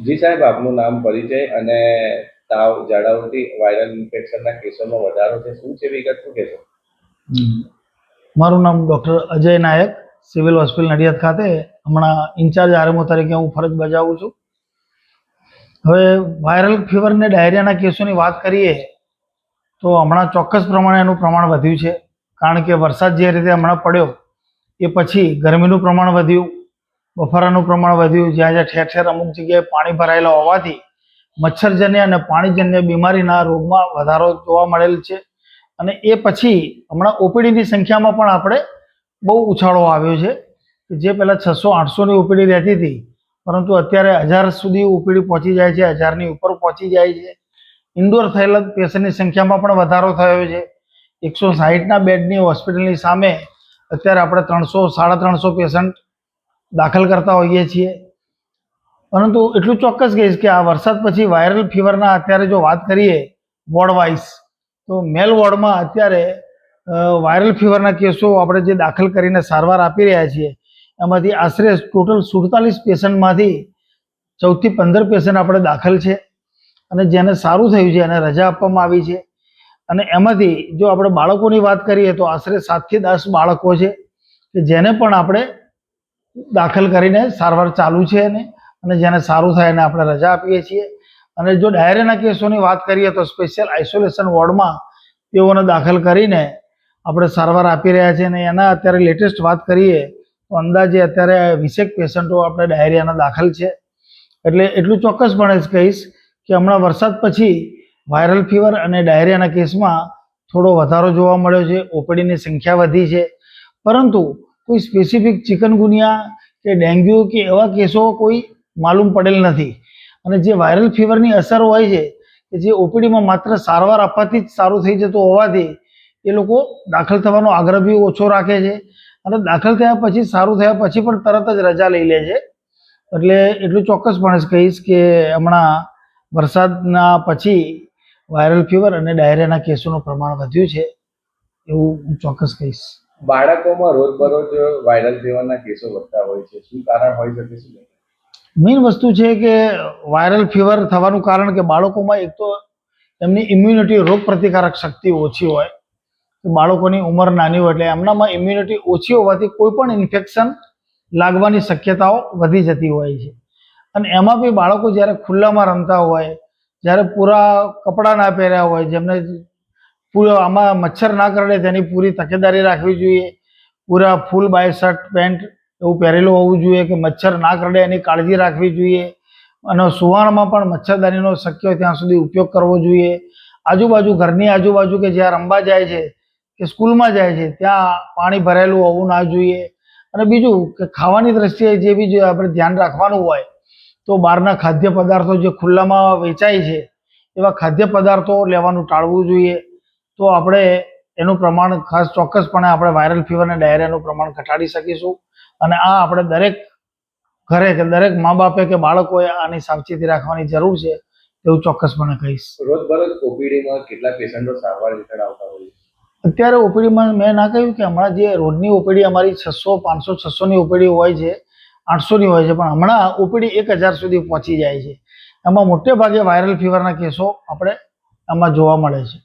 જી સાહેબ, આપનું નામ, પરિચય અને તાવ, ઝાડા ઉલટી, વાયરલ ઇન્ફેક્શનના કેસોમાં વધારો છે, શું છે વિગત, શું કહેશો? મારું નામ ડૉક્ટર અજય નાયક, સિવિલ હોસ્પિટલ નડિયાદ ખાતે હમણાં ઇન્ચાર્જ આરએમઓ તરીકે હું ફરજ બજાવું છું. હવે વાયરલ ફીવર અને ડાયરિયાના કેસોની વાત કરીએ તો હમણાં ચોક્કસ પ્રમાણે એનું પ્રમાણ વધ્યું છે. કારણ કે વરસાદ જે રીતે હમણાં પડ્યો એ પછી ગરમીનું પ્રમાણ વધ્યું, બફારાનું પ્રમાણ વધ્યું, જ્યાં જ્યાં ઠેર ઠેર અમુક જગ્યાએ પાણી ભરાયેલા હોવાથી મચ્છરજન્ય અને પાણીજન્ય બીમારીના રોગમાં વધારો જોવા મળેલ છે. અને એ પછી હમણાં ઓપીડીની સંખ્યામાં પણ આપણે બહુ ઉછાળો આવ્યો છે. જે પહેલાં 600-800ની ઓપીડી રહેતી હતી, પરંતુ અત્યારે 1000 સુધી ઓપીડી પહોંચી જાય છે, 1000ની ઉપર પહોંચી જાય છે. ઇન્ડોર થયેલા પેશન્ટની સંખ્યામાં પણ વધારો થયો છે. 160ના બેડની હોસ્પિટલની સામે અત્યારે આપણે 300-350 પેશન્ટ દાખલ કરતા હોઈએ છીએ. પરંતુ એટલું ચોક્કસ કહીશ કે આ વરસાદ પછી વાયરલ ફીવરના અત્યારે જો વાત કરીએ વોર્ડ વાઇઝ, તો મેલ વોર્ડમાં અત્યારે વાયરલ ફીવરના કેસો આપણે જે દાખલ કરીને સારવાર આપી રહ્યા છીએ એમાંથી આશરે ટોટલ 47 પેશન્ટમાંથી 14 થી 15 પેશન્ટ આપણે દાખલ છે અને જેને સારું થયું છે એને રજા આપવામાં આવી છે. અને એમાંથી જો આપણે બાળકોની વાત કરીએ તો આશરે 7 થી 10 બાળકો છે કે જેને પણ આપણે દાખલ કરીને સારવાર ચાલુ છે અને જેને સારું થાય એને આપણે રજા આપીએ છીએ. અને જો ડાયરિયાના કેસોની વાત કરીએ તો સ્પેશિયલ આઇસોલેશન વોર્ડમાં તેઓને દાખલ કરીને આપણે સારવાર આપી રહ્યા છીએ. અને એના અત્યારે લેટેસ્ટ વાત કરીએ તો અંદાજે અત્યારે 20 પેશન્ટો આપણે ડાયરિયાના દાખલ છે. એટલે એટલું ચોક્કસપણે જ કહીશ કે હમણાં વરસાદ પછી વાયરલ ફીવર અને ડાયરિયાના કેસમાં થોડો વધારો જોવા મળ્યો છે. ઓપીડીની સંખ્યા વધી છે, પરંતુ કોઈ સ્પેસિફિક ચિકનગુનિયા કે ડેન્ગ્યુ કે એવા કેસો કોઈ માલુમ પડેલ નથી. અને જે વાયરલ ફીવરની અસર હોય છે કે જે ઓપીડીમાં માત્ર સારવાર આપવાથી જ સારું થઈ જતું હોવાથી એ લોકો દાખલ થવાનો આગ્રહ બી ઓછો રાખે છે અને દાખલ થયા પછી સારું થયા પછી પણ તરત જ રજા લઈ લે છે. એટલે એટલું ચોક્કસપણે જ કહીશ કે હમણાં વરસાદના પછી વાયરલ ફીવર અને ડાયરિયાના કેસોનું પ્રમાણ વધ્યું છે એવું હું ચોક્કસ કહીશ. બાળકોમાં રોજબરોજ વાયરલ ફીવરના કેસો વધતા હોય છે, શું કારણ હોઈ શકે? શું મેઇન વસ્તુ છે કે વાયરલ ફીવર થવાનું કારણ કે બાળકોમાં એક તો એમની ઇમ્યુનિટી, રોગ પ્રતિકારક શક્તિ ઓછી હોય. બાળકોની ઉંમર નાની હોય એટલે એમનામાં ઇમ્યુનિટી ઓછી હોવાથી કોઈ પણ ઇન્ફેક્શન લાગવાની શક્યતાઓ વધી જતી હોય છે. અને એમાં બી બાળકો જ્યારે ખુલ્લામાં રમતા હોય, જ્યારે પૂરા કપડાં ના પહેર્યા હોય, જેમને આમાં મચ્છર ના કરડે તેની પૂરી તકેદારી રાખવી જોઈએ. પૂરા ફૂલ બાય શર્ટ પેન્ટ એવું પહેરેલું હોવું જોઈએ કે મચ્છર ના કરડે એની કાળજી રાખવી જોઈએ. અને સુવાણમાં પણ મચ્છરદાનીનો શક્ય હોય ત્યાં સુધી ઉપયોગ કરવો જોઈએ. આજુબાજુ, ઘરની આજુબાજુ કે જ્યાં રમવા જાય છે કે સ્કૂલમાં જાય છે ત્યાં પાણી ભરેલું હોવું ના જોઈએ. અને બીજું કે ખાવાની દ્રષ્ટિએ જે બી આપણે ધ્યાન રાખવાનું હોય તો બહારના ખાદ્ય પદાર્થો જે ખુલ્લામાં વેચાય છે એવા ખાદ્ય પદાર્થો લેવાનું ટાળવું જોઈએ. તો આપણે એનું પ્રમાણ ખાસ ચોક્કસપણે આપણે વાયરલ ફીવર અને ડાયરિયાનું પ્રમાણ ઘટાડી શકીશું. અને આ આપણે દરેક ઘરે કે દરેક મા બાપે કે બાળકોએ આની સાવચેતી રાખવાની જરૂર છે એવું ચોક્કસપણે કહીશ. રોજબરોજ ઓપીડીમાં કેટલા પેશન્ટો સારવાર હેઠળ આવતા હોય છે? અત્યારે ઓપીડીમાં મેં ના કહ્યું કે હમણાં જે રોજની ઓપીડી અમારી 600, 500, 600ની ઓપીડી હોય છે, 800ની હોય છે, પણ હમણાં ઓપીડી 1000 સુધી પહોંચી જાય છે. એમાં મોટે ભાગે વાયરલ ફીવરના કેસો આપણે આમાં જોવા મળે છે.